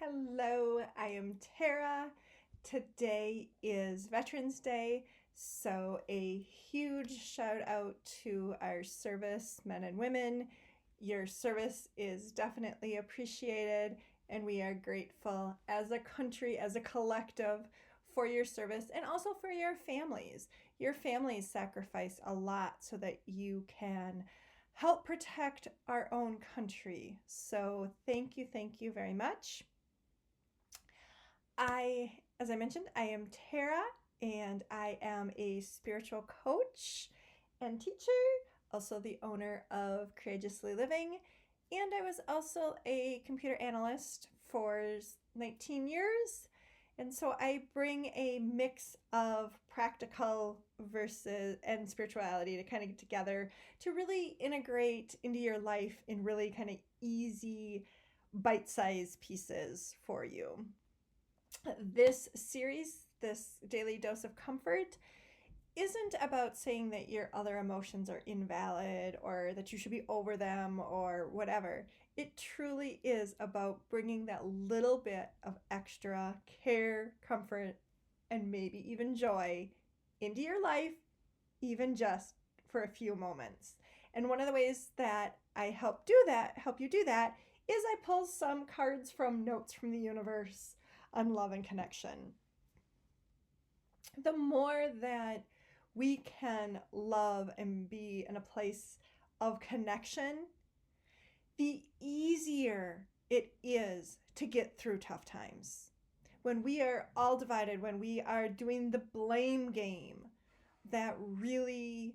Hello, I am Tara. Today is Veterans Day, so a huge shout out to our service men and women. Your service is definitely appreciated, and we are grateful as a country, as a collective, for your service and also for your families. Your families sacrifice a lot so that you can help protect our own country. So, thank you very much. As I mentioned, I am Tara and I am a spiritual coach and teacher, also the owner of Courageously Living. And I was also a computer analyst for 19 years. And so I bring a mix of practical versus and spirituality to kind of get together to really integrate into your life in really kind of easy bite-sized pieces for you. This series, this daily dose of comfort, isn't about saying that your other emotions are invalid or that you should be over them or whatever. It truly is about bringing that little bit of extra care, comfort, and maybe even joy into your life, even just for a few moments. And one of the ways that I help you do that, is I pull some cards from Notes from the Universe on love and connection. The more that we can love and be in a place of connection, the easier it is to get through tough times. When we are all divided, when we are doing the blame game, that really,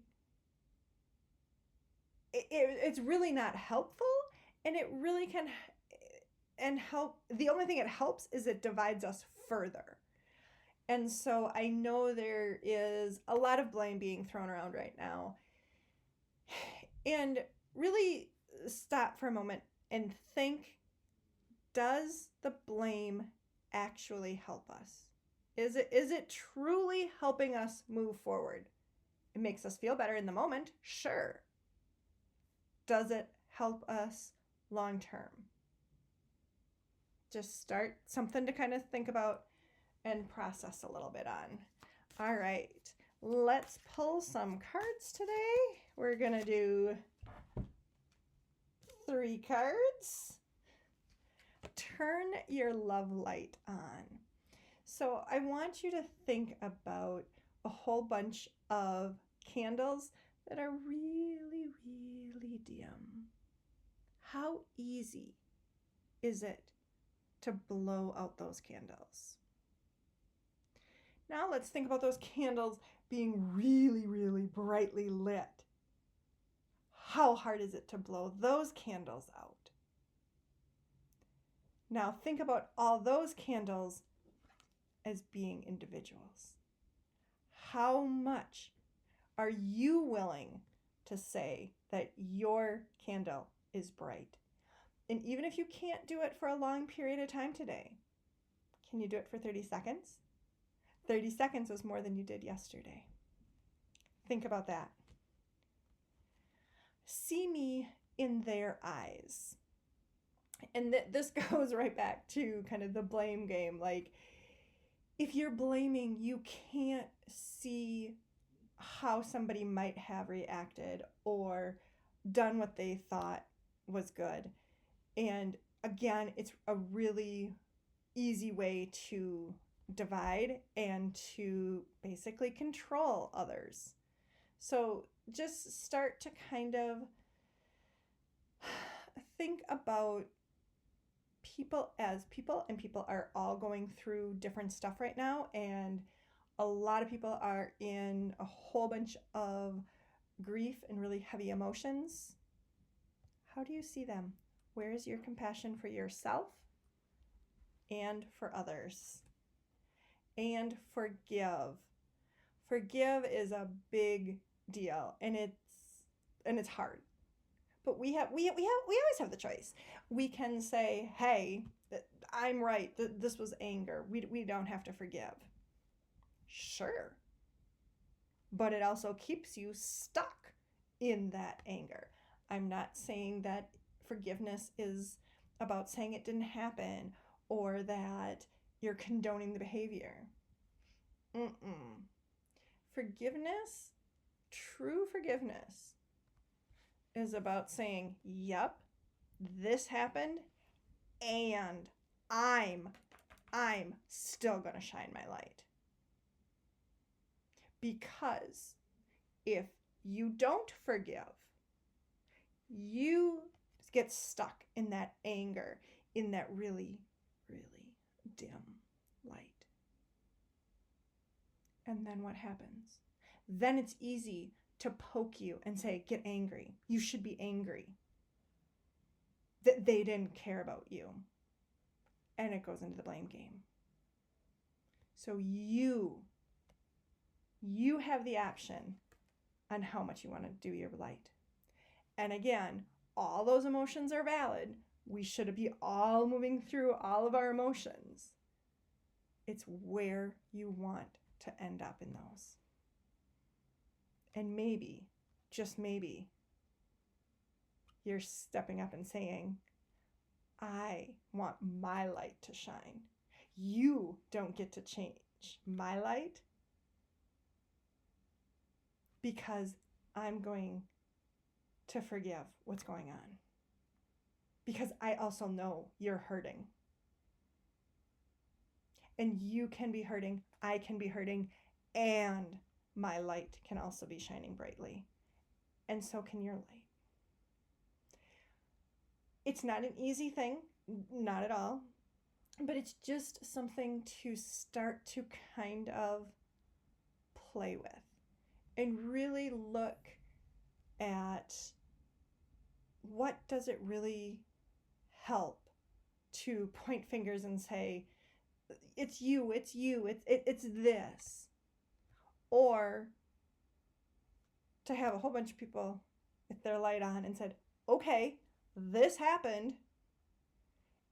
it's really not helpful, and it really can and help. The only thing it helps is it divides us further. And so I know there is a lot of blame being thrown around right now. And really stop for a moment and think, does the blame actually help us? Is it truly helping us move forward? It makes us feel better in the moment, sure. Does it help us long term? Just start something to kind of think about and process a little bit on. All right, let's pull some cards today. We're gonna do 3 cards. Turn your love light on. So I want you to think about a whole bunch of candles that are really, really dim. How easy is it to blow out those candles? Now let's think about those candles being really, really brightly lit. How hard is it to blow those candles out? Now think about all those candles as being individuals. How much are you willing to say that your candle is bright? And even if you can't do it for a long period of time today, can you do it for 30 seconds? 30 seconds was more than you did yesterday. Think about that. See me in their eyes. And this goes right back to kind of the blame game. Like, if you're blaming, you can't see how somebody might have reacted or done what they thought was good. And again, it's a really easy way to divide and to basically control others. So just start to kind of think about people as people, and people are all going through different stuff right now, and a lot of people are in a whole bunch of grief and really heavy emotions. How do you see them? Where is your compassion for yourself and for others? And forgive. Forgive is a big deal, and it's hard. But we always have the choice. We can say, "Hey, I'm right. This was anger. We don't have to forgive." Sure. But it also keeps you stuck in that anger. I'm not saying that forgiveness is about saying it didn't happen or that you're condoning the behavior. Forgiveness, true forgiveness, is about saying, yep, this happened, and I'm still going to shine my light. Because if you don't forgive, you get stuck in that anger, in that really, really dim light. And then what happens? Then it's easy to poke you and say, get angry. You should be angry that they didn't care about you. And it goes into the blame game. So you have the option on how much you want to do your light. And again, all those emotions are valid. We should be all moving through all of our emotions. It's where you want to end up in those. And maybe, just maybe, you're stepping up and saying, I want my light to shine. You don't get to change my light because I'm going to forgive what's going on. Because I also know you're hurting. And you can be hurting, I can be hurting, and my light can also be shining brightly. And so can your light. It's not an easy thing, not at all, but it's just something to start to kind of play with and really look at what does it really help to point fingers and say, it's you, it's this. Or to have a whole bunch of people with their light on and said, okay, this happened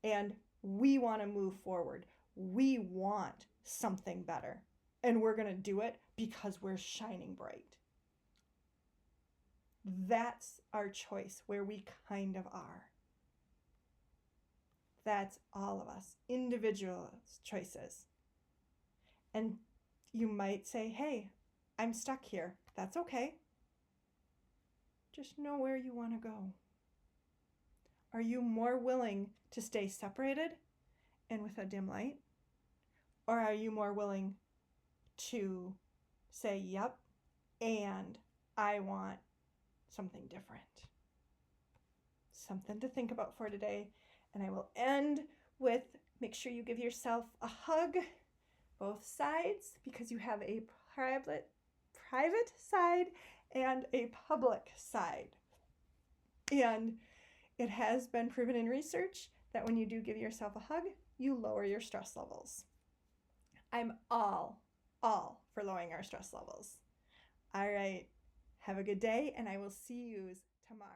and we want to move forward. We want something better and we're going to do it because we're shining bright. That's our choice, where we kind of are. That's all of us, individual choices. And you might say, hey, I'm stuck here. That's okay. Just know where you want to go. Are you more willing to stay separated and with a dim light? Or are you more willing to say, yep, and I want something different? Something to think about for today. And I will end with, make sure you give yourself a hug, both sides, because you have a private side and a public side. And it has been proven in research that when you do give yourself a hug, you lower your stress levels. I'm all for lowering our stress levels. All right, have a good day, and I will see you tomorrow.